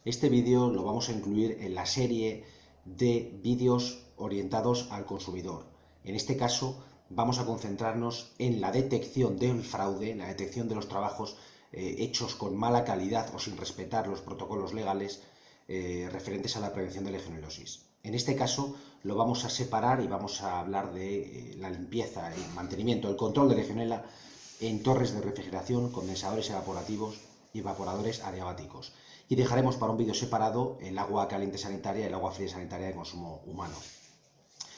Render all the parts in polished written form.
Este vídeo lo vamos a incluir en la serie de vídeos orientados al consumidor. En este caso vamos a concentrarnos en la detección del fraude, la detección de los trabajos hechos con mala calidad o sin respetar los protocolos legales referentes a la prevención de legionellosis. En este caso lo vamos a separar y vamos a hablar de la limpieza, el mantenimiento, el control de legionela en torres de refrigeración, condensadores evaporativos y evaporadores adiabáticos. Y dejaremos para un vídeo separado el agua caliente sanitaria y el agua fría sanitaria de consumo humano.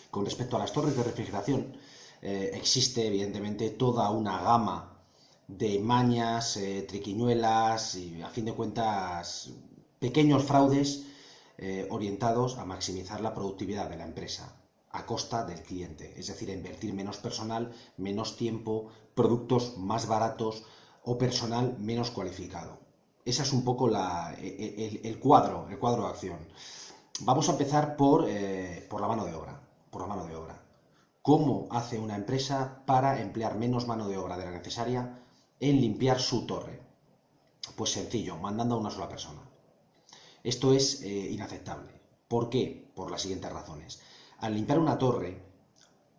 Con respecto a las torres de refrigeración, existe evidentemente toda una gama de mañas, triquiñuelas y, a fin de cuentas, pequeños fraudes orientados a maximizar la productividad de la empresa a costa del cliente, es decir, a invertir menos personal, menos tiempo, productos más baratos o personal menos cualificado. Ese es un poco el cuadro de acción. Vamos a empezar por la mano de obra. ¿Cómo hace una empresa para emplear menos mano de obra de la necesaria en limpiar su torre? Pues sencillo, mandando a una sola persona. Esto es inaceptable. ¿Por qué? Por las siguientes razones. Al limpiar una torre,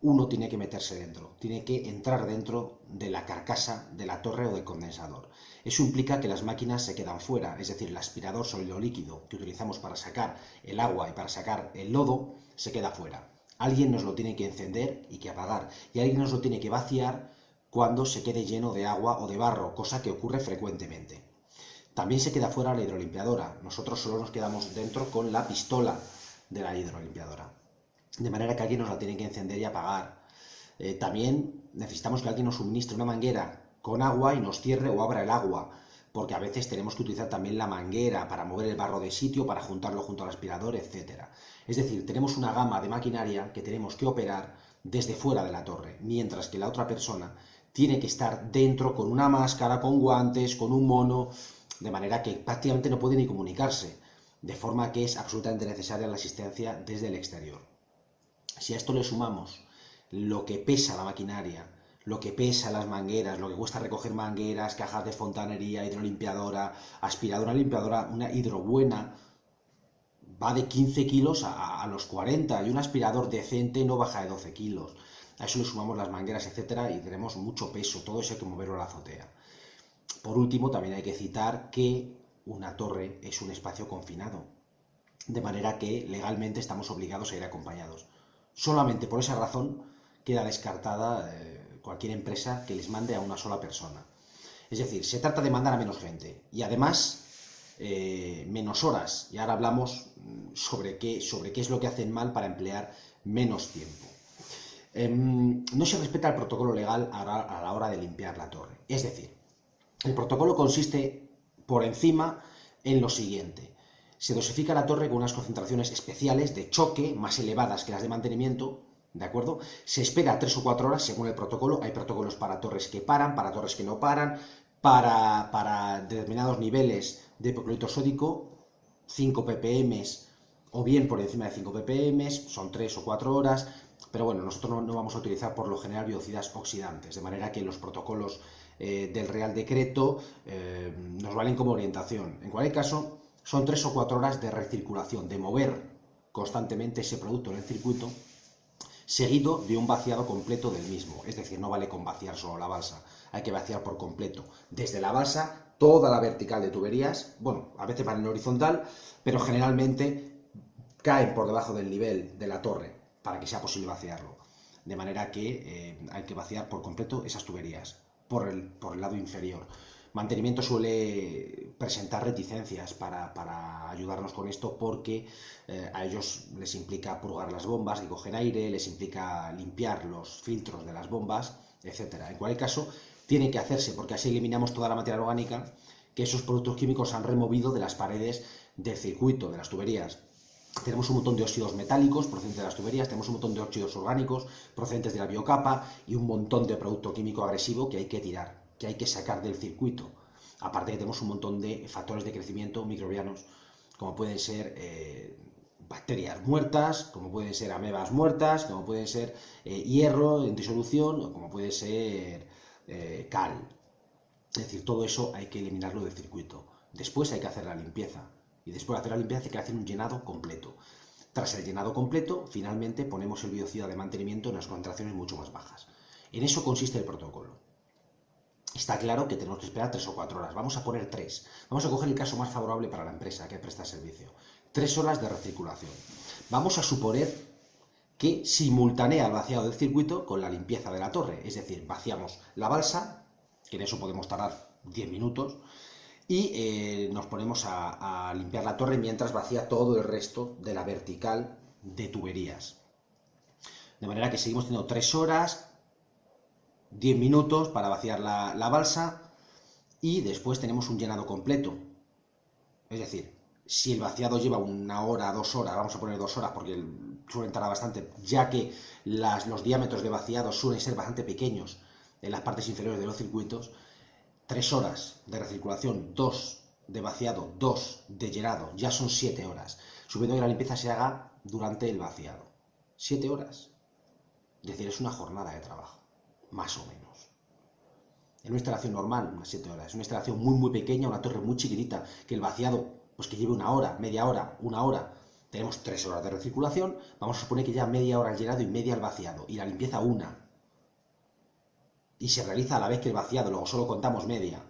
uno tiene que meterse dentro, tiene que entrar dentro de la carcasa de la torre o del condensador. Eso implica que las máquinas se quedan fuera, es decir, el aspirador sólido líquido que utilizamos para sacar el agua y para sacar el lodo se queda fuera. Alguien nos lo tiene que encender y que apagar, y alguien nos lo tiene que vaciar cuando se quede lleno de agua o de barro, cosa que ocurre frecuentemente. También se queda fuera la hidrolimpiadora. Nosotros solo nos quedamos dentro con la pistola de la hidrolimpiadora. De manera que alguien nos la tiene que encender y apagar. También necesitamos que alguien nos suministre una manguera con agua y nos cierre o abra el agua, porque a veces tenemos que utilizar también la manguera para mover el barro de sitio, para juntarlo junto al aspirador, etc. Es decir, tenemos una gama de maquinaria que tenemos que operar desde fuera de la torre, mientras que la otra persona tiene que estar dentro con una máscara, con guantes, con un mono, de manera que prácticamente no puede ni comunicarse, de forma que es absolutamente necesaria la asistencia desde el exterior. Si a esto le sumamos lo que pesa la maquinaria, lo que pesa las mangueras, lo que cuesta recoger mangueras, cajas de fontanería, hidrolimpiadora, aspiradora, limpiadora, una hidrobuena va de 15 kilos a los 40 y un aspirador decente no baja de 12 kilos. A eso le sumamos las mangueras, etcétera, y tenemos mucho peso, todo eso hay que moverlo a la azotea. Por último, también hay que citar que una torre es un espacio confinado, de manera que legalmente estamos obligados a ir acompañados. Solamente por esa razón queda descartada cualquier empresa que les mande a una sola persona. Es decir, se trata de mandar a menos gente y además menos horas. Y ahora hablamos sobre qué es lo que hacen mal para emplear menos tiempo. No se respeta el protocolo legal a la hora de limpiar la torre. Es decir, el protocolo consiste por encima en lo siguiente. Se dosifica la torre con unas concentraciones especiales de choque más elevadas que las de mantenimiento, ¿de acuerdo? Se espera 3 o 4 horas según el protocolo. Hay protocolos para torres que paran, para torres que no paran, para determinados niveles de hipoclorito sódico, 5 ppm o bien por encima de 5 ppm, son 3 o 4 horas, pero bueno, nosotros no vamos a utilizar por lo general biocidas oxidantes, de manera que los protocolos del Real Decreto nos valen como orientación. En cualquier caso, son 3 o 4 horas de recirculación, de mover constantemente ese producto en el circuito, seguido de un vaciado completo del mismo. Es decir, no vale con vaciar solo la balsa, hay que vaciar por completo. Desde la balsa, toda la vertical de tuberías, bueno, a veces van en horizontal, pero generalmente caen por debajo del nivel de la torre para que sea posible vaciarlo. De manera que hay que vaciar por completo esas tuberías por el lado inferior. Mantenimiento suele presentar reticencias para ayudarnos con esto porque a ellos les implica purgar las bombas que cogen aire, les implica limpiar los filtros de las bombas, etc. En cualquier caso, tiene que hacerse porque así eliminamos toda la materia orgánica que esos productos químicos han removido de las paredes del circuito, de las tuberías. Tenemos un montón de óxidos metálicos procedentes de las tuberías, tenemos un montón de óxidos orgánicos procedentes de la biocapa y un montón de producto químico agresivo que hay que tirar, que hay que sacar del circuito. Aparte que tenemos un montón de factores de crecimiento microbianos, como pueden ser bacterias muertas, como pueden ser amebas muertas, como pueden ser hierro en disolución, o como puede ser cal. Es decir, todo eso hay que eliminarlo del circuito. Después hay que hacer la limpieza. Y después de hacer la limpieza hay que hacer un llenado completo. Tras el llenado completo, finalmente ponemos el biocida de mantenimiento en las concentraciones mucho más bajas. En eso consiste el protocolo. Está claro que tenemos que esperar 3 o 4 horas. Vamos a poner 3. Vamos a coger el caso más favorable para la empresa que presta servicio. 3 horas de recirculación. Vamos a suponer que simultanea el vaciado del circuito con la limpieza de la torre. Es decir, vaciamos la balsa, que en eso podemos tardar 10 minutos, y nos ponemos a limpiar la torre mientras vacía todo el resto de la vertical de tuberías. De manera que seguimos teniendo 3 horas, 10 minutos para vaciar la balsa y después tenemos un llenado completo. Es decir, si el vaciado lleva 1 hora, 2 horas, vamos a poner 2 horas porque suelen tardar bastante, ya que los diámetros de vaciado suelen ser bastante pequeños en las partes inferiores de los circuitos. 3 horas de recirculación, 2 de vaciado, 2 de llenado, ya son 7 horas, suponiendo que la limpieza se haga durante el vaciado. 7 horas. Es decir, es una jornada de trabajo, más o menos. En una instalación normal, unas 7 horas. Es una instalación muy pequeña, una torre muy chiquitita, que el vaciado, pues que lleve 1 hora, media hora, 1 hora. Tenemos 3 horas de recirculación, vamos a suponer que ya media hora el llenado y media el vaciado, y la limpieza 1. Y se realiza a la vez que el vaciado, luego solo contamos media.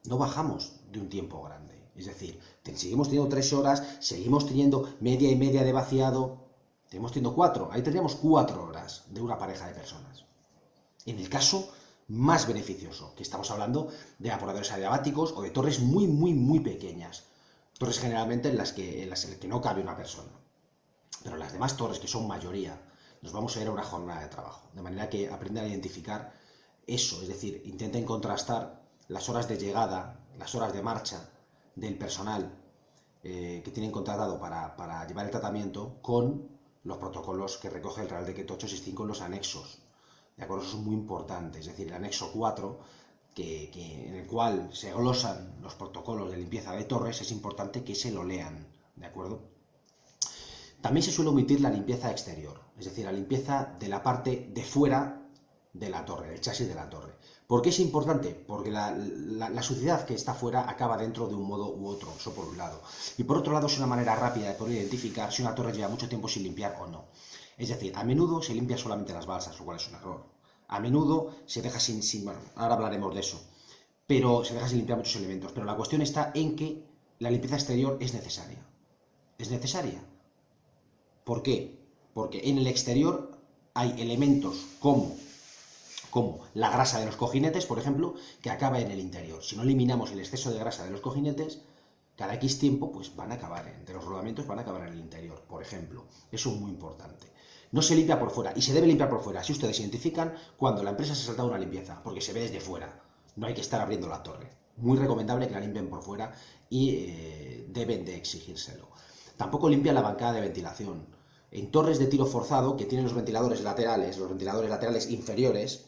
No bajamos de un tiempo grande. Es decir, seguimos teniendo 3 horas, seguimos teniendo media y media de vaciado, seguimos teniendo 4. Ahí tendríamos 4 horas de una pareja de personas. En el caso más beneficioso, que estamos hablando de evaporadores adiabáticos o de torres muy pequeñas. Torres generalmente en las que no cabe una persona. Pero las demás torres, que son mayoría, nos vamos a ir a una jornada de trabajo. De manera que aprendan a identificar eso, es decir, intenten contrastar las horas de llegada, las horas de marcha del personal que tienen contratado para llevar el tratamiento con los protocolos que recoge el Real Decreto 865 en los anexos. ¿De acuerdo? Eso es muy importante, es decir, el anexo 4, en el cual se glosan los protocolos de limpieza de torres, es importante que se lo lean, ¿de acuerdo? También se suele omitir la limpieza exterior, es decir, la limpieza de la parte de fuera de la torre, del chasis de la torre. ¿Por qué es importante? Porque la suciedad que está fuera acaba dentro de un modo u otro, eso por un lado. Y por otro lado es una manera rápida de poder identificar si una torre lleva mucho tiempo sin limpiar o no. Es decir, a menudo se limpia solamente las balsas, lo cual es un error. A menudo se deja bueno, ahora hablaremos de eso, pero se deja sin limpiar muchos elementos. Pero la cuestión está en que la limpieza exterior es necesaria. Es necesaria. ¿Por qué? Porque en el exterior hay elementos como la grasa de los cojinetes, por ejemplo, que acaba en el interior. Si no eliminamos el exceso de grasa de los cojinetes, cada X tiempo pues van a acabar, de los rodamientos van a acabar en el interior, por ejemplo. Eso es muy importante. No se limpia por fuera, y se debe limpiar por fuera, si ustedes identifican cuando la empresa se ha saltado una limpieza, porque se ve desde fuera. No hay que estar abriendo la torre. Muy recomendable que la limpien por fuera y deben de exigírselo. Tampoco limpian la bancada de ventilación. En torres de tiro forzado, que tienen los ventiladores laterales inferiores,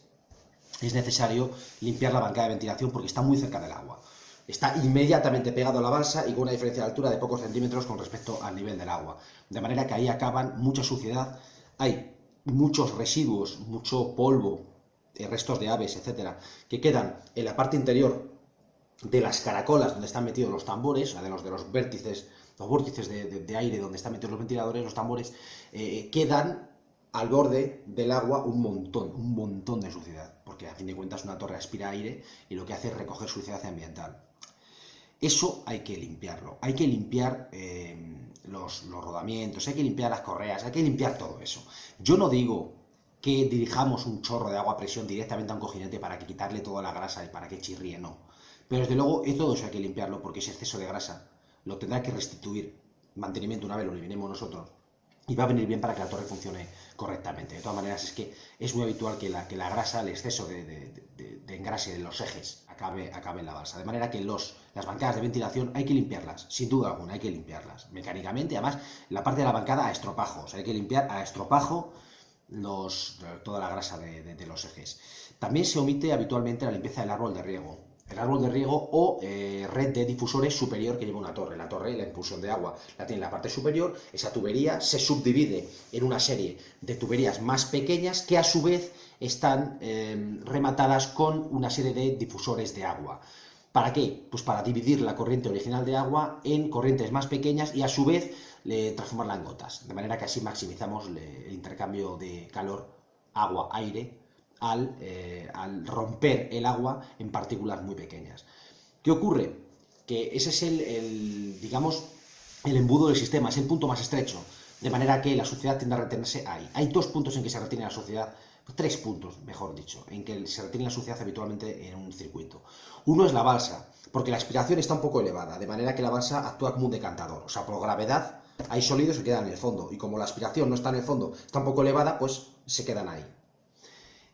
es necesario limpiar la bancada de ventilación porque está muy cerca del agua. Está inmediatamente pegado a la balsa y con una diferencia de altura de pocos centímetros con respecto al nivel del agua. De manera que ahí acaban mucha suciedad, hay muchos residuos, mucho polvo, restos de aves, etcétera, que quedan en la parte interior de las caracolas donde están metidos los tambores, o sea, de los vórtices de aire donde están metidos los ventiladores, los tambores, quedan al borde del agua un montón de suciedad, porque a fin de cuentas una torre aspira aire y lo que hace es recoger suciedad ambiental. Eso hay que limpiarlo, hay que limpiar los rodamientos, hay que limpiar las correas, hay que limpiar todo eso. Yo no digo que dirijamos un chorro de agua a presión directamente a un cojinete para que quitarle toda la grasa y para que chirríe, no. Pero desde luego todo eso hay que limpiarlo porque ese exceso de grasa lo tendrá que restituir mantenimiento una vez lo eliminemos nosotros y va a venir bien para que la torre funcione correctamente. De todas maneras es que es muy habitual que la grasa, el exceso de engrase de los ejes acabe en la balsa. De manera que las bancadas de ventilación hay que limpiarlas, sin duda alguna hay que limpiarlas mecánicamente. Además, la parte de la bancada a estropajo, o sea, hay que limpiar a estropajo toda la grasa de los ejes. También se omite habitualmente la limpieza del árbol de riego. El árbol de riego o red de difusores superior que lleva una torre. La torre, la impulsión de agua la tiene en la parte superior, esa tubería se subdivide en una serie de tuberías más pequeñas que a su vez están rematadas con una serie de difusores de agua. ¿Para qué? Pues para dividir la corriente original de agua en corrientes más pequeñas y a su vez transformarla en gotas, de manera que así maximizamos el intercambio de calor agua-aire al romper el agua en partículas muy pequeñas. ¿Qué ocurre? Que ese es digamos, el embudo del sistema, es el punto más estrecho, de manera que la suciedad tiende a retenerse ahí. Hay dos puntos en que se retiene la suciedad, tres puntos, mejor dicho, en que se retiene la suciedad habitualmente en un circuito. Uno es la balsa, porque la aspiración está un poco elevada, de manera que la balsa actúa como un decantador, o sea, por gravedad hay sólidos que quedan en el fondo, y como la aspiración no está en el fondo, está un poco elevada, pues se quedan ahí.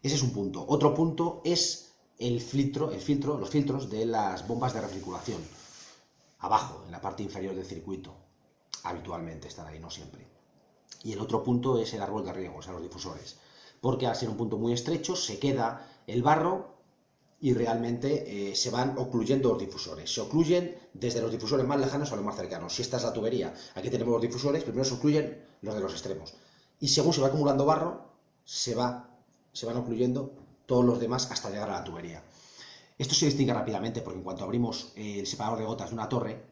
Ese es un punto. Otro punto es los filtros de las bombas de recirculación, abajo, en la parte inferior del circuito. Habitualmente están ahí, no siempre. Y el otro punto es el árbol de riego, o sea, los difusores. Porque al ser un punto muy estrecho, se queda el barro y realmente se van ocluyendo los difusores. Se ocluyen desde los difusores más lejanos a los más cercanos. Si esta es la tubería, aquí tenemos los difusores, primero se ocluyen los de los extremos. Y según se va acumulando barro, se van ocluyendo todos los demás hasta llegar a la tubería. Esto se distingue rápidamente porque en cuanto abrimos el separador de gotas de una torre,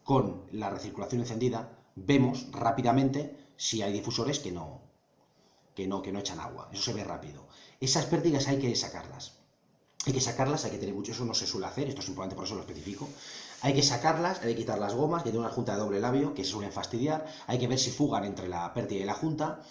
con la recirculación encendida, vemos rápidamente si hay difusores que no echan agua. Eso se ve rápido. Esas pérdidas hay que sacarlas. Hay que tener mucho, eso no se suele hacer, esto es importante, por eso lo especifico. Hay que sacarlas, hay que quitar las gomas, que tienen una junta de doble labio, que se suelen fastidiar. Hay que ver si fugan entre la pérdida y la junta.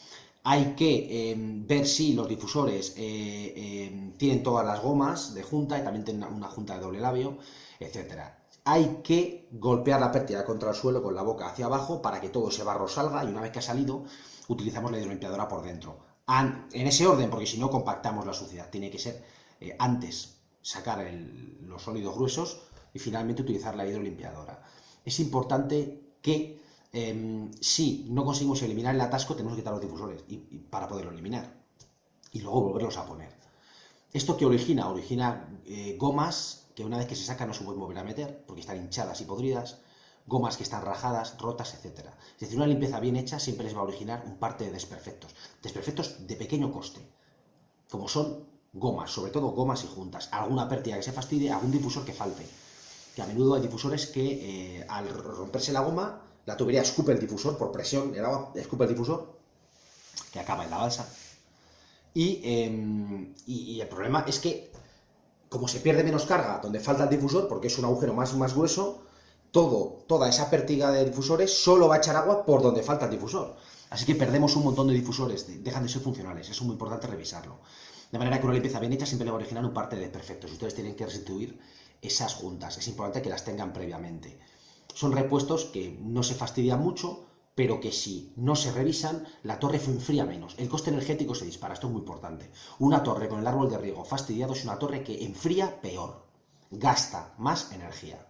Hay que ver si los difusores tienen todas las gomas de junta y también tienen una junta de doble labio, etcétera. Hay que golpear la pértiga contra el suelo con la boca hacia abajo para que todo ese barro salga y una vez que ha salido utilizamos la hidrolimpiadora por dentro. En ese orden, porque si no compactamos la suciedad. Tiene que ser antes sacar los sólidos gruesos y finalmente utilizar la hidrolimpiadora. Es importante que si no conseguimos eliminar el atasco tenemos que quitar los difusores para poderlo eliminar y luego volverlos a poner. ¿Esto qué origina? Origina gomas que una vez que se sacan no se pueden volver a meter porque están hinchadas y podridas, gomas que están rajadas, rotas, etc. Es decir, una limpieza bien hecha siempre les va a originar un parte de desperfectos de pequeño coste, como son gomas, sobre todo gomas y juntas, alguna pérdida que se fastidie, algún difusor que falte, que a menudo hay difusores que al romperse la goma, la tubería escupe el difusor por presión, el agua escupe el difusor, que acaba en la balsa, y el problema es que como se pierde menos carga donde falta el difusor, porque es un agujero más grueso, toda esa pértiga de difusores solo va a echar agua por donde falta el difusor. Así que perdemos un montón de difusores, dejan de ser funcionales, es muy importante revisarlo. De manera que una limpieza bien hecha siempre le va a originar un parte de desperfectos. Ustedes tienen que restituir esas juntas, es importante que las tengan previamente. Son repuestos que no se fastidian mucho, pero que si no se revisan, la torre enfría menos. El coste energético se dispara, esto es muy importante. Una torre con el árbol de riego fastidiado es una torre que enfría peor, gasta más energía.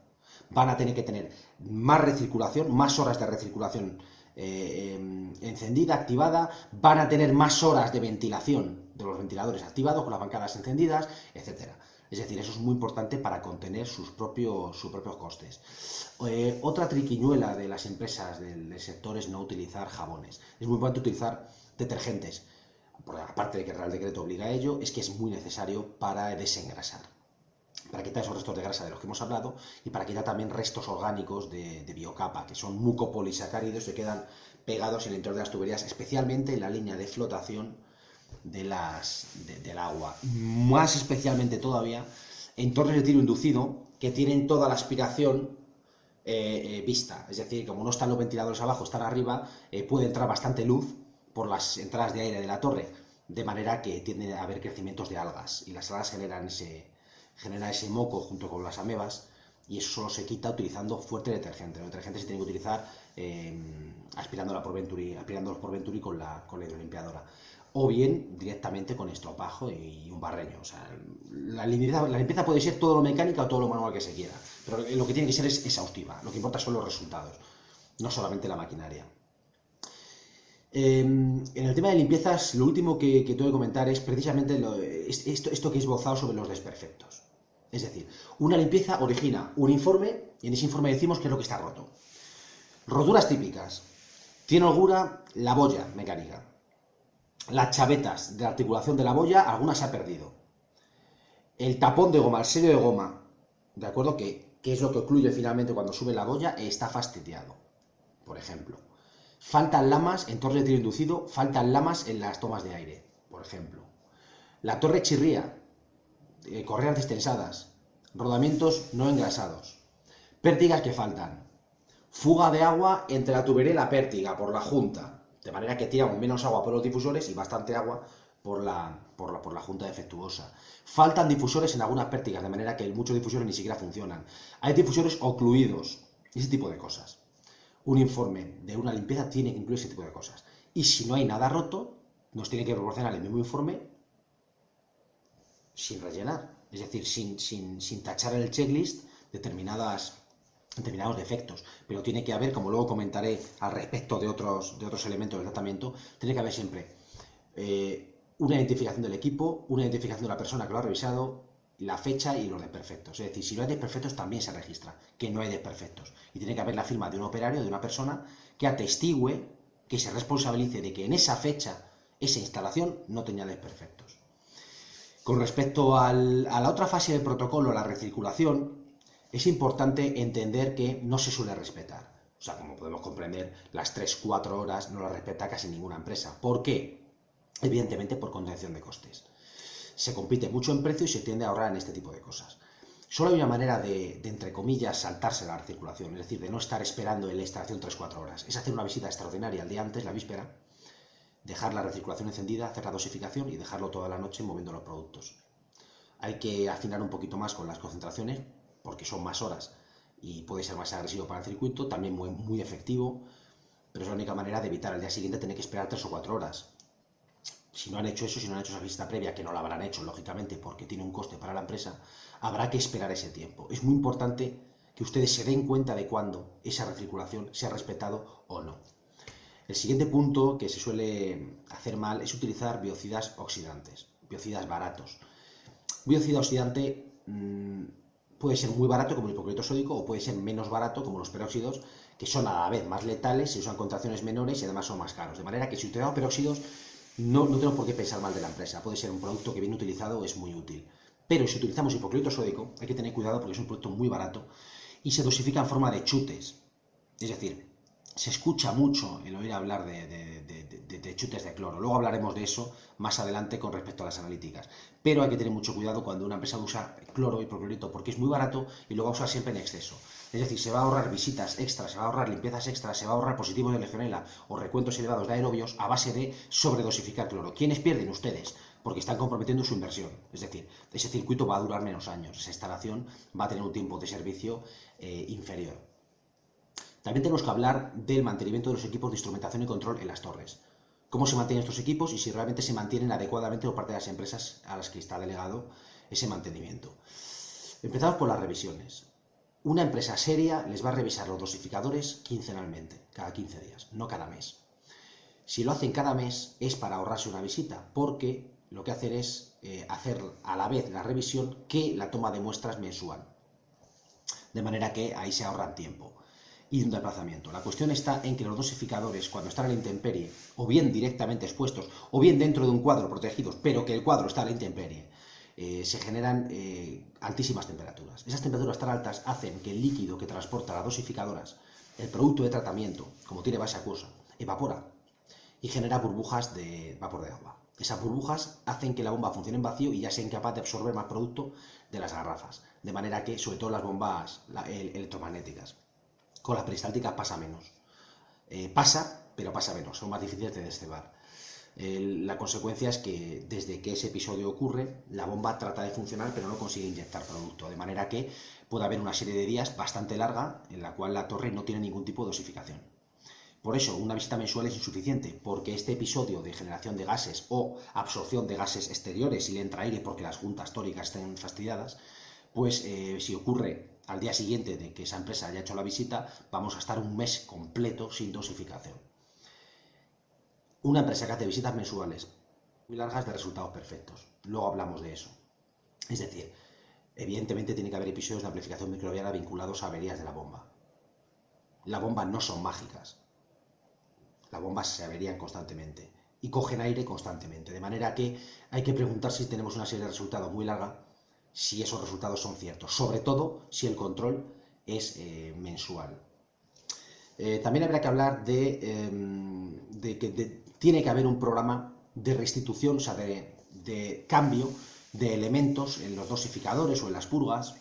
Van a tener que tener más recirculación, más horas de recirculación encendida, activada, van a tener más horas de ventilación de los ventiladores activados con las bancadas encendidas, etc. Es decir, eso es muy importante para contener sus propios costes. Otra triquiñuela de las empresas del sector es no utilizar jabones. Es muy importante utilizar detergentes. Aparte de que el Real Decreto obliga a ello, es que es muy necesario para desengrasar, para quitar esos restos de grasa de los que hemos hablado y para quitar también restos orgánicos de biocapa, que son mucopolisacáridos que quedan pegados en el interior de las tuberías, especialmente en la línea de flotación del agua. Más especialmente todavía en torres de tiro inducido que tienen toda la aspiración vista, es decir, como no están los ventiladores abajo, están arriba, puede entrar bastante luz por las entradas de aire de la torre, de manera que tiende a haber crecimientos de algas y las algas generan ese moco junto con las amebas y eso solo se quita utilizando fuerte detergente. Los detergentes se tienen que utilizar aspirándolos por Venturi con la hidrolimpiadora o bien directamente con estropajo y un barreño. O sea, la limpieza puede ser todo lo mecánica o todo lo manual que se quiera, pero lo que tiene que ser es exhaustiva. Lo que importa son los resultados, no solamente la maquinaria. En el tema de limpiezas, lo último que tengo que comentar es precisamente esto que he esbozado sobre los desperfectos. Es decir, una limpieza origina un informe y en ese informe decimos qué es lo que está roto. Roturas típicas. Tiene holgura la boya mecánica. Las chavetas de articulación de la boya, algunas se ha perdido. El tapón de goma, el sello de goma, ¿de acuerdo? ¿Qué es lo que ocluye finalmente cuando sube la boya? Está fastidiado, por ejemplo. Faltan lamas en torre de tiro inducido, faltan lamas en las tomas de aire, por ejemplo. La torre chirría, correas destensadas, rodamientos no engrasados, pértigas que faltan, fuga de agua entre la tubería y la pértiga por la junta, de manera que tiramos menos agua por los difusores y bastante agua por la junta defectuosa. Faltan difusores en algunas pértigas, de manera que muchos difusores ni siquiera funcionan. Hay difusores ocluidos, ese tipo de cosas. Un informe de una limpieza tiene que incluir ese tipo de cosas. Y si no hay nada roto, nos tiene que proporcionar el mismo informe sin rellenar, es decir, sin tachar en el checklist determinados defectos, pero tiene que haber, como luego comentaré al respecto de otros elementos del tratamiento, tiene que haber siempre una identificación del equipo, una identificación de la persona que lo ha revisado, la fecha y los desperfectos. Es decir, si no hay desperfectos también se registra que no hay desperfectos. Y tiene que haber la firma de un operario, de una persona que atestigüe, que se responsabilice de que en esa fecha esa instalación no tenía desperfectos. Con respecto a la otra fase del protocolo, la recirculación, es importante entender que no se suele respetar. O sea, como podemos comprender, las 3-4 horas no las respeta casi ninguna empresa. ¿Por qué? Evidentemente por contención de costes. Se compite mucho en precio y se tiende a ahorrar en este tipo de cosas. Solo hay una manera de entre comillas, saltarse la recirculación, es decir, de no estar esperando en la instalación 3-4 horas. Es hacer una visita extraordinaria el día antes, la víspera, dejar la recirculación encendida, hacer la dosificación y dejarlo toda la noche moviendo los productos. Hay que afinar un poquito más con las concentraciones, porque son más horas y puede ser más agresivo para el circuito, también muy efectivo, pero es la única manera de evitar al día siguiente tener que esperar 3 o 4 horas. Si no han hecho eso, si no han hecho esa visita previa, que no la habrán hecho, lógicamente, porque tiene un coste para la empresa, habrá que esperar ese tiempo. Es muy importante que ustedes se den cuenta de cuándo esa recirculación se ha respetado o no. El siguiente punto que se suele hacer mal es utilizar biocidas oxidantes, biocidas baratos. Un biocida oxidante puede ser muy barato como el hipoclorito sódico o puede ser menos barato como los peróxidos, que son a la vez más letales, se usan concentraciones menores y además son más caros. De manera que si utilizamos peróxidos no tenemos por qué pensar mal de la empresa. Puede ser un producto que bien utilizado es muy útil. Pero si utilizamos hipoclorito sódico hay que tener cuidado porque es un producto muy barato y se dosifica en forma de chutes. Es decir, se escucha mucho el oír hablar de chutes de cloro. Luego hablaremos de eso más adelante con respecto a las analíticas. Pero hay que tener mucho cuidado cuando una empresa usa cloro y hipoclorito porque es muy barato y lo va a usar siempre en exceso. Es decir, se va a ahorrar visitas extras, se va a ahorrar limpiezas extras, se va a ahorrar positivos de legionela o recuentos elevados de aerobios a base de sobredosificar cloro. ¿Quiénes pierden? Ustedes, porque están comprometiendo su inversión. Es decir, ese circuito va a durar menos años, esa instalación va a tener un tiempo de servicio inferior. También tenemos que hablar del mantenimiento de los equipos de instrumentación y control en las torres. Cómo se mantienen estos equipos y si realmente se mantienen adecuadamente por parte de las empresas a las que está delegado ese mantenimiento. Empezamos por las revisiones. Una empresa seria les va a revisar los dosificadores quincenalmente, cada 15 días, no cada mes. Si lo hacen cada mes es para ahorrarse una visita, porque lo que hacen es hacer a la vez la revisión que la toma de muestras mensual. De manera que ahí se ahorran tiempo y un desplazamiento. La cuestión está en que los dosificadores, cuando están a la intemperie, o bien directamente expuestos, o bien dentro de un cuadro protegidos, pero que el cuadro está a la intemperie, se generan altísimas temperaturas. Esas temperaturas tan altas hacen que el líquido que transporta las dosificadoras, el producto de tratamiento, como tiene base acuosa, evapora y genera burbujas de vapor de agua. Esas burbujas hacen que la bomba funcione en vacío y ya sea incapaz de absorber más producto de las garrafas. De manera que, sobre todo las bombas electromagnéticas, con las peristálticas pasa menos. Pasa, pero pasa menos, son más difíciles de descebar. La consecuencia es que desde que ese episodio ocurre, la bomba trata de funcionar pero no consigue inyectar producto, de manera que puede haber una serie de días bastante larga en la cual la torre no tiene ningún tipo de dosificación. Por eso, una visita mensual es insuficiente, porque este episodio de generación de gases o absorción de gases exteriores si le entra aire porque las juntas tóricas estén fastidiadas, pues si ocurre al día siguiente de que esa empresa haya hecho la visita, vamos a estar un mes completo sin dosificación. Una empresa que hace visitas mensuales muy largas de resultados perfectos. Luego hablamos de eso. Es decir, evidentemente tiene que haber episodios de amplificación microbiana vinculados a averías de la bomba. Las bombas no son mágicas. Las bombas se averían constantemente y cogen aire constantemente. De manera que hay que preguntar si tenemos una serie de resultados muy larga, si esos resultados son ciertos, sobre todo si el control es mensual. También habría que hablar de que tiene que haber un programa de restitución, o sea, de cambio de elementos en los dosificadores o en las purgas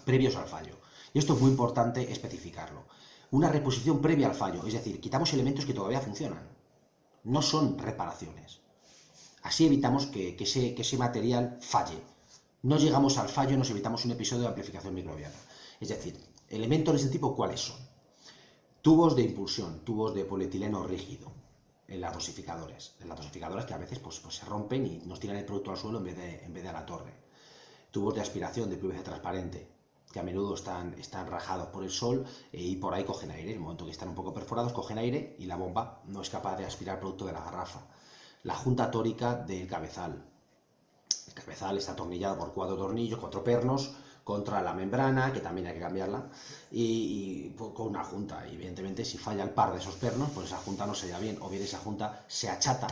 previos al fallo. Y esto es muy importante especificarlo. Una reposición previa al fallo, es decir, quitamos elementos que todavía funcionan. No son reparaciones. Así evitamos que ese material falle. No llegamos al fallo y nos evitamos un episodio de amplificación microbiana. Es decir, elementos de este tipo, ¿cuáles son? Tubos de impulsión, tubos de polietileno rígido en las dosificadoras que a veces pues se rompen y nos tiran el producto al suelo en vez de a la torre. Tubos de aspiración de PVC transparente, que a menudo están rajados por el sol y por ahí cogen aire. En el momento que están un poco perforados, cogen aire y la bomba no es capaz de aspirar producto de la garrafa. La junta tórica del cabezal. El cabezal está atornillado por 4 tornillos, 4 pernos, contra la membrana, que también hay que cambiarla, y con una junta. Y evidentemente, si falla el par de esos pernos, pues esa junta no se sella bien, o bien esa junta se achata,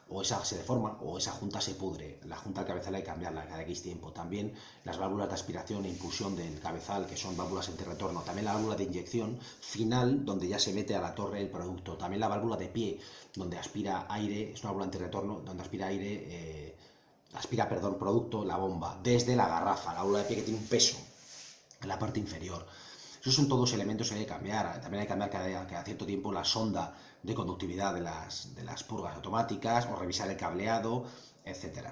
o esa se deforma, o esa junta se pudre. La junta del cabezal hay que cambiarla cada X tiempo. También las válvulas de aspiración e impulsión del cabezal, que son válvulas antirretorno. También la válvula de inyección final, donde ya se mete a la torre el producto. También la válvula de pie, donde aspira aire, es una válvula antirretorno, donde aspira aire, producto, la bomba, desde la garrafa, la válvula de pie que tiene un peso en la parte inferior. Esos son todos elementos que hay que cambiar. También hay que cambiar cada cierto tiempo la sonda de conductividad de las purgas automáticas o revisar el cableado, etc.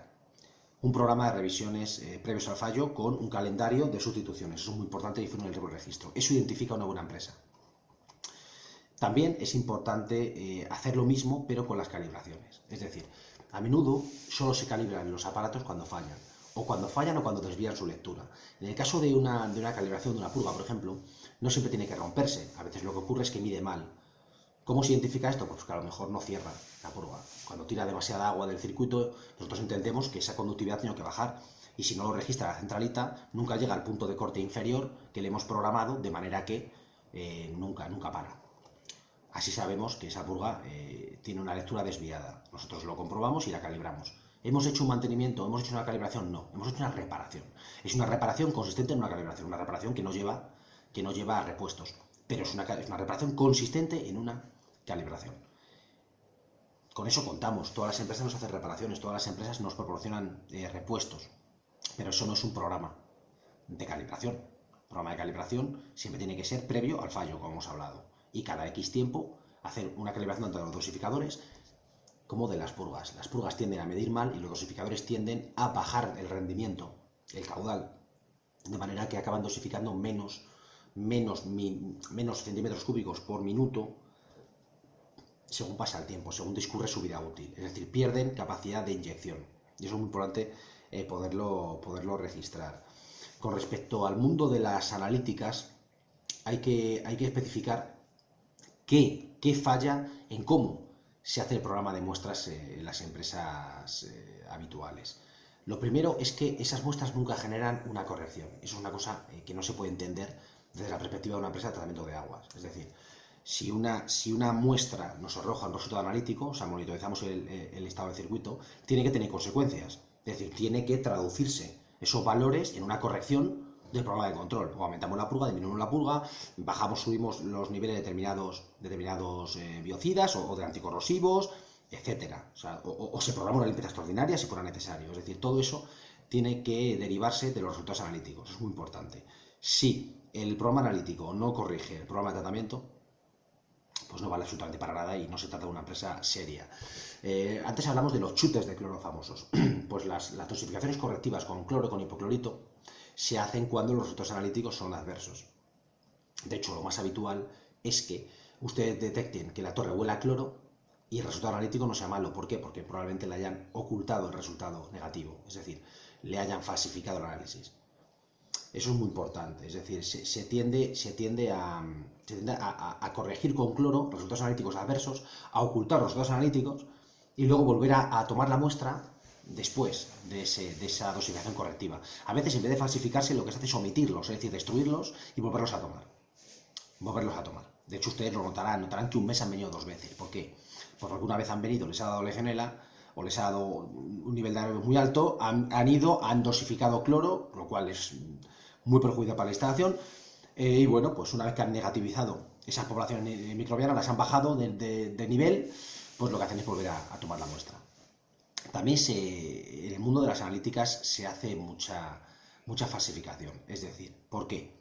Un programa de revisiones previos al fallo con un calendario de sustituciones. Eso es muy importante y en el registro. Eso identifica una buena empresa. También es importante hacer lo mismo, pero con las calibraciones. Es decir, a menudo solo se calibran los aparatos cuando fallan, o cuando desvían su lectura. En el caso de una calibración de una purga, por ejemplo, no siempre tiene que romperse. A veces lo que ocurre es que mide mal. ¿Cómo se identifica esto? Pues que a lo mejor no cierra la purga. Cuando tira demasiada agua del circuito, nosotros entendemos que esa conductividad tiene que bajar. Y si no lo registra la centralita, nunca llega al punto de corte inferior que le hemos programado, de manera que nunca para. Así sabemos que esa purga tiene una lectura desviada. Nosotros lo comprobamos y la calibramos. ¿Hemos hecho un mantenimiento? ¿Hemos hecho una calibración? No, hemos hecho una reparación. Es una reparación consistente en una calibración, una reparación que no lleva repuestos, pero es una reparación consistente en una calibración. Con eso contamos. Todas las empresas nos hacen reparaciones, todas las empresas nos proporcionan repuestos, pero eso no es un programa de calibración. El programa de calibración siempre tiene que ser previo al fallo, como hemos hablado. Y cada X tiempo hacer una calibración tanto de los dosificadores como de las purgas. Las purgas tienden a medir mal y los dosificadores tienden a bajar el rendimiento, el caudal, de manera que acaban dosificando menos centímetros cúbicos por minuto según pasa el tiempo, según discurre su vida útil. Es decir, pierden capacidad de inyección. Y eso es muy importante poderlo registrar. Con respecto al mundo de las analíticas, hay que especificar qué falla en cómo se hace el programa de muestras en las empresas habituales. Lo primero es que esas muestras nunca generan una corrección. Eso es una cosa que no se puede entender desde la perspectiva de una empresa de tratamiento de aguas. Es decir, si una muestra nos arroja un resultado analítico, o sea, monitorizamos el estado del circuito, tiene que tener consecuencias. Es decir, tiene que traducirse esos valores en una corrección del programa de control. O aumentamos la purga, disminuimos la purga, bajamos, subimos los niveles de determinados biocidas o de anticorrosivos, etcétera. O se programa una limpieza extraordinaria si fuera necesario. Es decir, todo eso tiene que derivarse de los resultados analíticos. Es muy importante. Si el programa analítico no corrige el programa de tratamiento, pues no vale absolutamente para nada y no se trata de una empresa seria. Antes hablamos de los chutes de cloro famosos. Pues las dosificaciones correctivas con cloro, con hipoclorito, se hacen cuando los resultados analíticos son adversos. De hecho, lo más habitual es que ustedes detecten que la torre huele a cloro y el resultado analítico no sea malo. ¿Por qué? Porque probablemente le hayan ocultado el resultado negativo, es decir, le hayan falsificado el análisis. Eso es muy importante, es decir, se tiende a corregir con cloro resultados analíticos adversos, a ocultar los resultados analíticos y luego volver a tomar la muestra después de esa dosificación correctiva. A veces, en vez de falsificarse, lo que se hace es omitirlos, es decir, destruirlos y volverlos a tomar. De hecho, ustedes lo notarán que un mes han venido 2 veces. ¿Por qué? Pues porque una vez han venido, les ha dado legionela, o les ha dado un nivel de anaerobios muy alto, han dosificado cloro, lo cual es muy perjudicial para la instalación, y bueno, pues una vez que han negativizado esas poblaciones microbianas, las han bajado de nivel, pues lo que hacen es volver a tomar la muestra. También en el mundo de las analíticas se hace mucha falsificación, es decir, ¿por qué?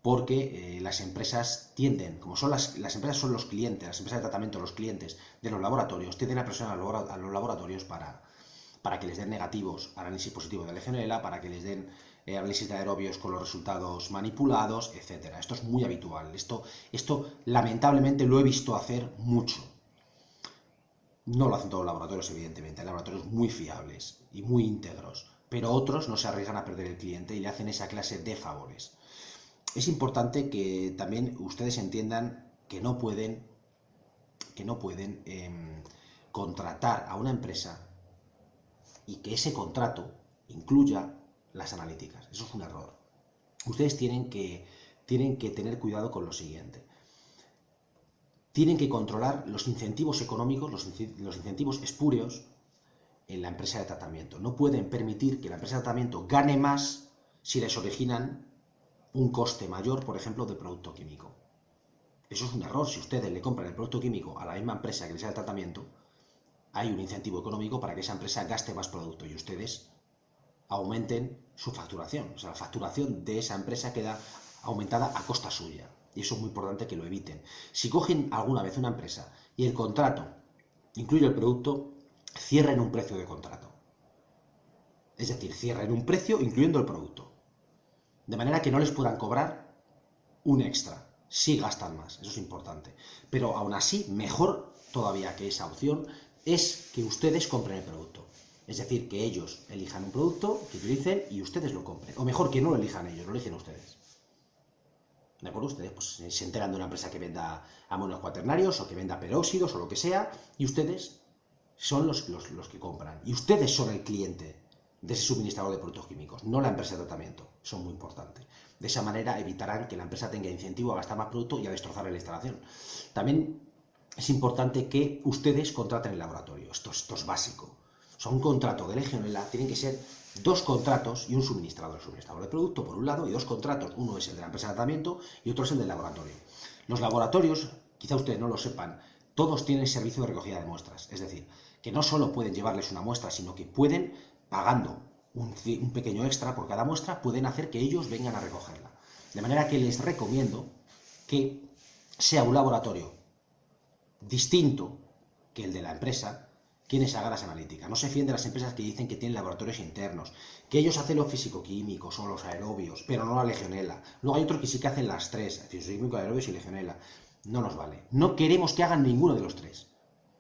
Porque las empresas tienden, como son las empresas son los clientes, las empresas de tratamiento, los clientes de los laboratorios, tienden a presionar a los laboratorios para que les den negativos, análisis positivo de Legionela, para que les den análisis de aerobios con los resultados manipulados, etcétera. Esto es muy habitual. Esto lamentablemente lo he visto hacer mucho. No lo hacen todos los laboratorios, evidentemente. Hay laboratorios muy fiables y muy íntegros, pero otros no se arriesgan a perder el cliente y le hacen esa clase de favores. Es importante que también ustedes entiendan que no pueden contratar a una empresa y que ese contrato incluya las analíticas. Eso es un error. Ustedes tienen que tener cuidado con lo siguiente. Tienen que controlar los incentivos económicos, los incentivos espurios en la empresa de tratamiento. No pueden permitir que la empresa de tratamiento gane más si les originan un coste mayor, por ejemplo, de producto químico. Eso es un error. Si ustedes le compran el producto químico a la misma empresa que les da el tratamiento, hay un incentivo económico para que esa empresa gaste más producto y ustedes aumenten su facturación. O sea, la facturación de esa empresa queda aumentada a costa suya. Y eso es muy importante que lo eviten. Si cogen alguna vez una empresa y el contrato incluye el producto, cierren un precio de contrato. Es decir, cierren un precio incluyendo el producto. De manera que no les puedan cobrar un extra. Si gastan más, eso es importante. Pero aún así, mejor todavía que esa opción es que ustedes compren el producto. Es decir, que ellos elijan un producto que utilicen y ustedes lo compren. O mejor, que no lo elijan ellos, lo eligen ustedes. ¿De acuerdo? Ustedes pues, se enteran de una empresa que venda amonios cuaternarios o que venda peróxidos o lo que sea, y ustedes son los que compran. Y ustedes son el cliente de ese suministrador de productos químicos, no la empresa de tratamiento. Eso es muy importante. De esa manera evitarán que la empresa tenga incentivo a gastar más producto y a destrozar la instalación. También es importante que ustedes contraten el laboratorio. Esto es básico. O sea, un contrato de Legionela tienen que ser 2 contratos y un suministrador. El suministrador de producto por un lado y 2 contratos. Uno es el de la empresa de tratamiento y otro es el del laboratorio. Los laboratorios, quizá ustedes no lo sepan, todos tienen servicio de recogida de muestras. Es decir, que no solo pueden llevarles una muestra, sino que pueden, pagando un pequeño extra por cada muestra, pueden hacer que ellos vengan a recogerla. De manera que les recomiendo que sea un laboratorio distinto que el de la empresa quienes hagan las analíticas. No se fíen de las empresas que dicen que tienen laboratorios internos, que ellos hacen los físico-químicos o los aerobios, pero no la Legionela. Luego hay otros que sí que hacen las tres, físico-químico, aerobios y Legionela. No nos vale. No queremos que hagan ninguno de los tres.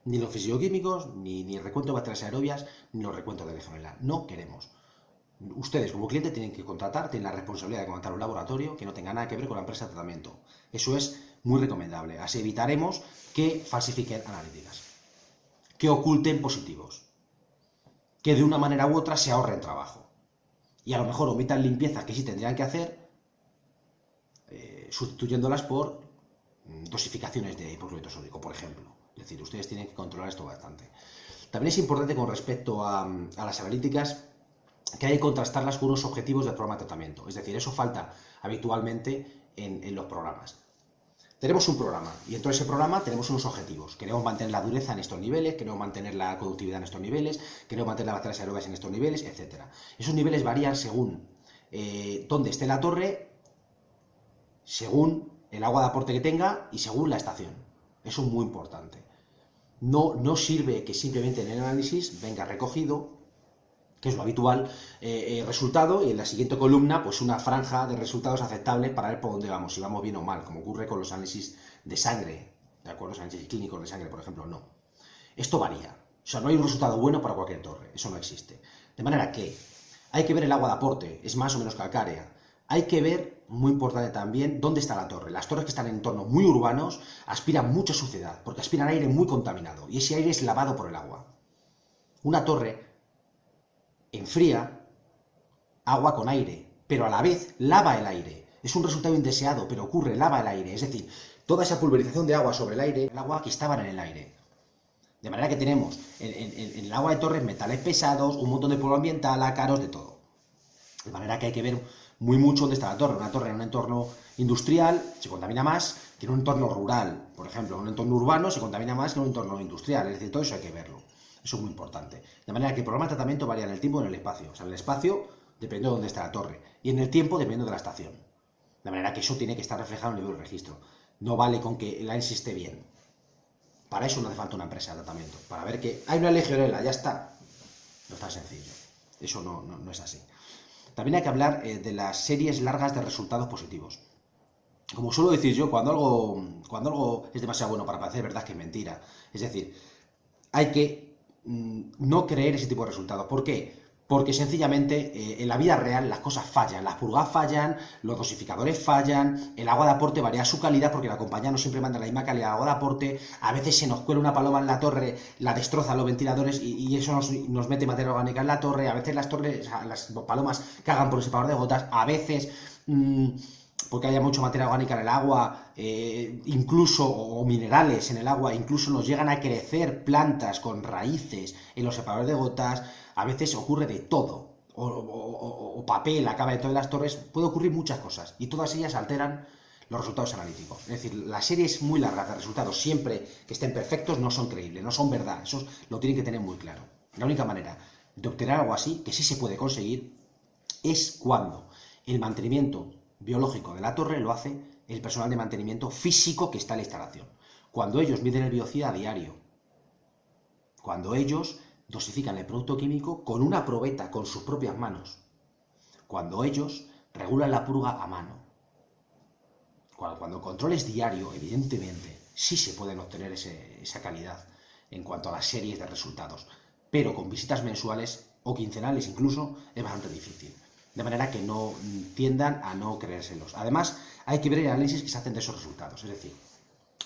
Ni los físico-químicos, ni el recuento de bacterias aerobias, ni los recuentos de Legionela. No queremos. Ustedes como cliente tienen que contratar, tienen la responsabilidad de contratar un laboratorio que no tenga nada que ver con la empresa de tratamiento. Eso es muy recomendable. Así evitaremos que falsifiquen analíticas, que oculten positivos, que de una manera u otra se ahorren trabajo. Y a lo mejor omitan limpiezas que sí tendrían que hacer, sustituyéndolas por dosificaciones de hipoclorito sódico, por ejemplo. Es decir, ustedes tienen que controlar esto bastante. También es importante con respecto a las analíticas que hay que contrastarlas con unos objetivos del programa de tratamiento. Es decir, eso falta habitualmente en los programas. Tenemos un programa y dentro de ese programa tenemos unos objetivos. Queremos mantener la dureza en estos niveles, queremos mantener la conductividad en estos niveles, queremos mantener las bacterias aerobias en estos niveles, etc. Esos niveles varían según dónde esté la torre, según el agua de aporte que tenga y según la estación. Eso es muy importante. No sirve que simplemente en el análisis venga recogido, que es lo habitual, resultado, y en la siguiente columna pues una franja de resultados aceptables para ver por dónde vamos, si vamos bien o mal, como ocurre con los análisis de sangre, ¿de acuerdo? Los análisis clínicos de sangre, por ejemplo, no. Esto varía, o sea, no hay un resultado bueno para cualquier torre, eso no existe. De manera que hay que ver el agua de aporte, es más o menos calcárea. Hay que ver, muy importante también, dónde está la torre. Las torres que están en entornos muy urbanos aspiran mucha suciedad, porque aspiran aire muy contaminado, y ese aire es lavado por el agua. Una torre enfría agua con aire, pero a la vez lava el aire. Es un resultado indeseado, pero ocurre, lava el aire. Es decir, toda esa pulverización de agua sobre el aire, el agua que estaban en el aire. De manera que tenemos en el agua de torres metales pesados, un montón de polvo ambiental, ácaros, de todo. De manera que hay que ver muy mucho dónde está la torre. Una torre en un entorno industrial se contamina más que en un entorno rural. Por ejemplo, en un entorno urbano se contamina más que en un entorno industrial. Es decir, todo eso hay que verlo. Eso es muy importante. De manera que el programa de tratamiento varía en el tiempo y en el espacio. O sea, en el espacio depende de dónde está la torre. Y en el tiempo dependiendo de la estación. De manera que eso tiene que estar reflejado en el libro de registro. No vale con que el ANSI esté bien. Para eso no hace falta una empresa de tratamiento. Para ver que hay una legionela, ya está. No es tan sencillo. Eso no es así. También hay que hablar de las series largas de resultados positivos. Como suelo decir yo, cuando algo es demasiado bueno para parecer verdad, es que es mentira. Es decir, hay que no creer ese tipo de resultados. ¿Por qué? Porque sencillamente en la vida real las cosas fallan, las purgas fallan, los dosificadores fallan, el agua de aporte varía su calidad porque la compañía no siempre manda la misma calidad de agua de aporte, a veces se nos cuela una paloma en la torre, la destroza los ventiladores y eso nos mete materia orgánica en la torre, a veces las palomas cagan por el separador de gotas, a veces porque haya mucha materia orgánica en el agua, incluso, o minerales en el agua, incluso nos llegan a crecer plantas con raíces en los separadores de gotas. A veces ocurre de todo, o papel acaba dentro de las torres, puede ocurrir muchas cosas y todas ellas alteran los resultados analíticos. Es decir, las series muy largas de resultados, siempre que estén perfectos, no son creíbles, no son verdad, eso lo tienen que tener muy claro. La única manera de obtener algo así, que sí se puede conseguir, es cuando el mantenimiento biológico de la torre lo hace el personal de mantenimiento físico que está en la instalación. Cuando ellos miden el biocida a diario, cuando ellos dosifican el producto químico con una probeta, con sus propias manos, cuando ellos regulan la purga a mano. Cuando el control es diario, evidentemente, sí se pueden obtener esa calidad en cuanto a las series de resultados, pero con visitas mensuales o quincenales incluso es bastante difícil. De manera que no tiendan a no creérselos. Además, hay que ver el análisis que se hacen de esos resultados. Es decir,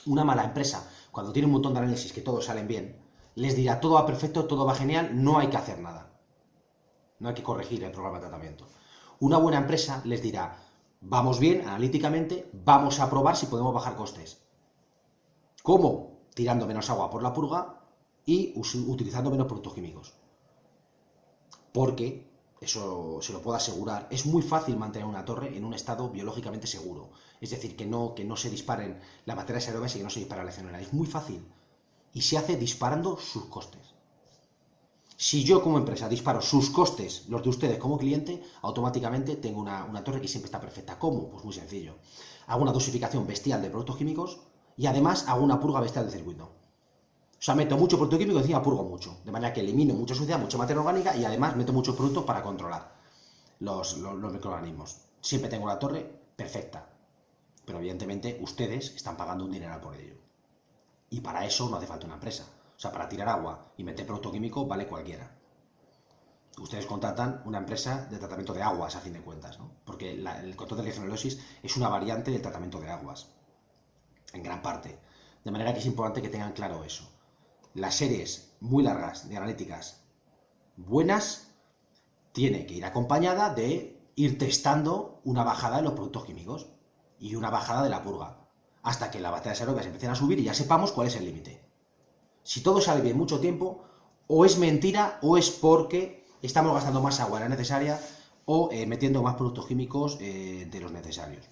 una mala empresa, cuando tiene un montón de análisis que todos salen bien, les dirá todo va perfecto, todo va genial, no hay que hacer nada. No hay que corregir el programa de tratamiento. Una buena empresa les dirá, vamos bien analíticamente, vamos a probar si podemos bajar costes. ¿Cómo? Tirando menos agua por la purga y utilizando menos productos químicos. Porque, eso se lo puedo asegurar, es muy fácil mantener una torre en un estado biológicamente seguro. Es decir, que no se disparen las materias aerobias y que no se dispare la legionela. Es muy fácil. Y se hace disparando sus costes. Si yo como empresa disparo sus costes, los de ustedes como cliente, automáticamente tengo una torre que siempre está perfecta. ¿Cómo? Pues muy sencillo. Hago una dosificación bestial de productos químicos y además hago una purga bestial del circuito. O sea, meto mucho producto químico y encima purgo mucho. De manera que elimino mucha suciedad, mucha materia orgánica y además meto muchos productos para controlar los microorganismos. Siempre tengo la torre perfecta. Pero evidentemente ustedes están pagando un dineral por ello. Y para eso no hace falta una empresa. O sea, para tirar agua y meter producto químico vale cualquiera. Ustedes contratan una empresa de tratamiento de aguas, a fin de cuentas, ¿no? Porque el control de legionellosis es una variante del tratamiento de aguas, en gran parte. De manera que es importante que tengan claro eso. Las series muy largas de analíticas buenas tiene que ir acompañada de ir testando una bajada en los productos químicos y una bajada de la purga, hasta que las baterías aerobias empiecen a subir y ya sepamos cuál es el límite. Si todo sale bien mucho tiempo, o es mentira o es porque estamos gastando más agua de la necesaria o metiendo más productos químicos de los necesarios.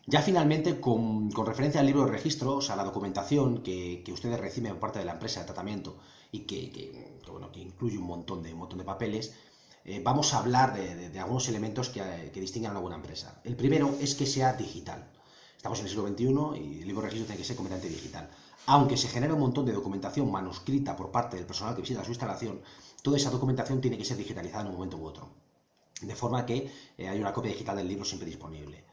Ya finalmente, con referencia al libro de registro, o sea, la documentación que ustedes reciben por parte de la empresa de tratamiento y que incluye un montón de papeles, vamos a hablar de algunos elementos que distinguen a una buena empresa. El primero es que sea digital. Estamos en el siglo XXI y el libro de registro tiene que ser completamente digital. Aunque se genera un montón de documentación manuscrita por parte del personal que visita su instalación, toda esa documentación tiene que ser digitalizada en un momento u otro. De forma que hay una copia digital del libro siempre disponible.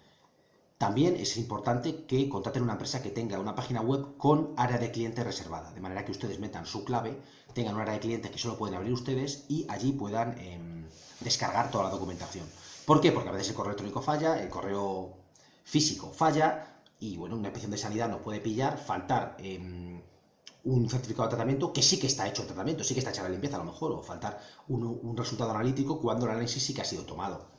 También es importante que contraten una empresa que tenga una página web con área de cliente reservada, de manera que ustedes metan su clave, tengan un área de clientes que solo pueden abrir ustedes y allí puedan descargar toda la documentación. ¿Por qué? Porque a veces el correo electrónico falla, el correo físico falla y bueno, una inspección de sanidad nos puede pillar, faltar un certificado de tratamiento que sí que está hecho el tratamiento, sí que está hecha la limpieza a lo mejor, o faltar un resultado analítico cuando el análisis sí que ha sido tomado.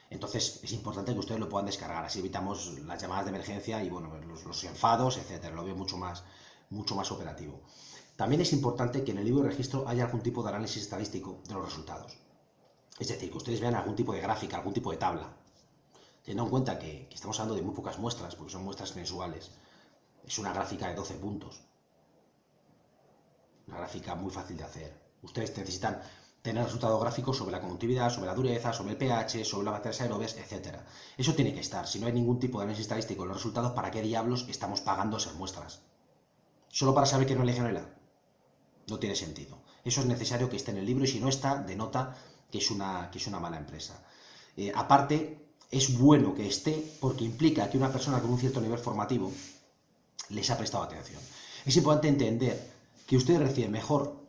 Entonces es importante que ustedes lo puedan descargar, así evitamos las llamadas de emergencia y bueno, los enfados, etcétera. Lo veo mucho más operativo. También es importante que en el libro de registro haya algún tipo de análisis estadístico de los resultados. Es decir, que ustedes vean algún tipo de gráfica, algún tipo de tabla. Teniendo en cuenta que estamos hablando de muy pocas muestras, porque son muestras mensuales. Es una gráfica de 12 puntos. Una gráfica muy fácil de hacer. Ustedes necesitan tener resultados gráficos sobre la conductividad, sobre la dureza, sobre el pH, sobre las materias aerobias, etc. Eso tiene que estar. Si no hay ningún tipo de análisis estadístico en los resultados, ¿para qué diablos estamos pagando esas muestras? ¿Solo para saber que no es legionela? No tiene sentido. Eso es necesario que esté en el libro y si no está, denota que es una mala empresa. Aparte, es bueno que esté porque implica que una persona con un cierto nivel formativo les ha prestado atención. Es importante entender que ustedes reciben mejor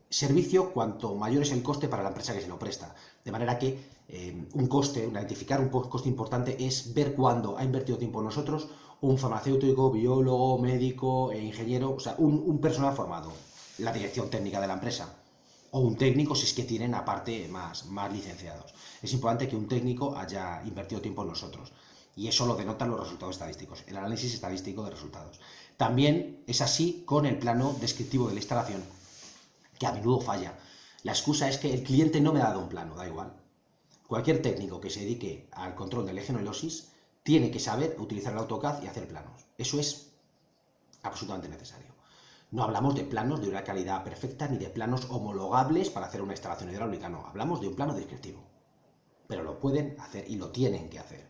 servicio cuanto mayor es el coste para la empresa que se lo presta. De manera que identificar un coste importante es ver cuándo ha invertido tiempo en nosotros un farmacéutico, biólogo, médico, ingeniero, o sea, un personal formado, la dirección técnica de la empresa, o un técnico si es que tienen aparte más licenciados. Es importante que un técnico haya invertido tiempo en nosotros. Y eso lo denotan los resultados estadísticos, el análisis estadístico de resultados. También es así con el plano descriptivo de la instalación, que a menudo falla. La excusa es que el cliente no me ha dado un plano, da igual. Cualquier técnico que se dedique al control de legionelosis tiene que saber utilizar el AutoCAD y hacer planos. Eso es absolutamente necesario. No hablamos de planos de una calidad perfecta ni de planos homologables para hacer una instalación hidráulica, no. Hablamos de un plano descriptivo. Pero lo pueden hacer y lo tienen que hacer.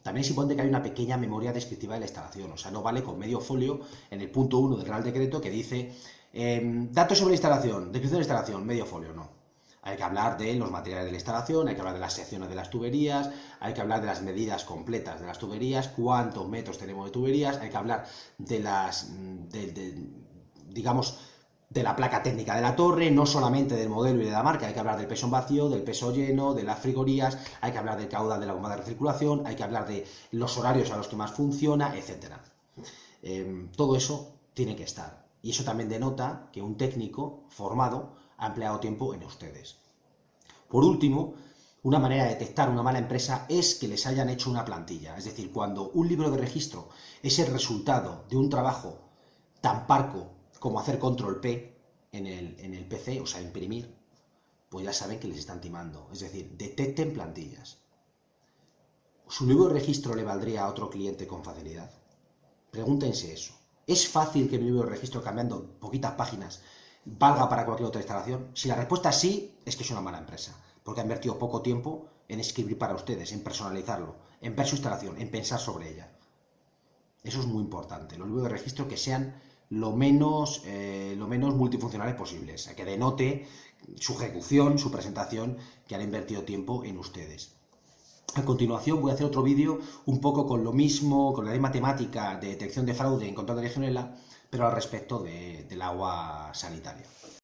También es importante que haya una pequeña memoria descriptiva de la instalación, o sea, no vale con medio folio en el punto 1 del Real Decreto que dice datos sobre la instalación, descripción de la instalación, medio folio, no. Hay que hablar de los materiales de la instalación, hay que hablar de las secciones de las tuberías, hay que hablar de las medidas completas de las tuberías, cuántos metros tenemos de tuberías, hay que hablar de digamos, de la placa técnica de la torre, no solamente del modelo y de la marca, hay que hablar del peso en vacío, del peso lleno, de las frigorías, hay que hablar del caudal de la bomba de recirculación, hay que hablar de los horarios a los que más funciona, etc. Todo eso tiene que estar. Y eso también denota que un técnico formado ha empleado tiempo en ustedes. Por último, una manera de detectar una mala empresa es que les hayan hecho una plantilla. Es decir, cuando un libro de registro es el resultado de un trabajo tan parco como hacer control P en el PC, o sea, imprimir, pues ya saben que les están timando. Es decir, detecten plantillas. ¿Su libro de registro le valdría a otro cliente con facilidad? Pregúntense eso. ¿Es fácil que mi libro de registro, cambiando poquitas páginas, valga para cualquier otra instalación? Si la respuesta es sí, es que es una mala empresa, porque ha invertido poco tiempo en escribir para ustedes, en personalizarlo, en ver su instalación, en pensar sobre ella. Eso es muy importante. Los libros de registro que sean lo menos multifuncionales posibles, que denote su ejecución, su presentación, que han invertido tiempo en ustedes. A continuación voy a hacer otro vídeo un poco con lo mismo, con la misma temática de detección de fraude en control de legionela, pero al respecto del agua sanitaria.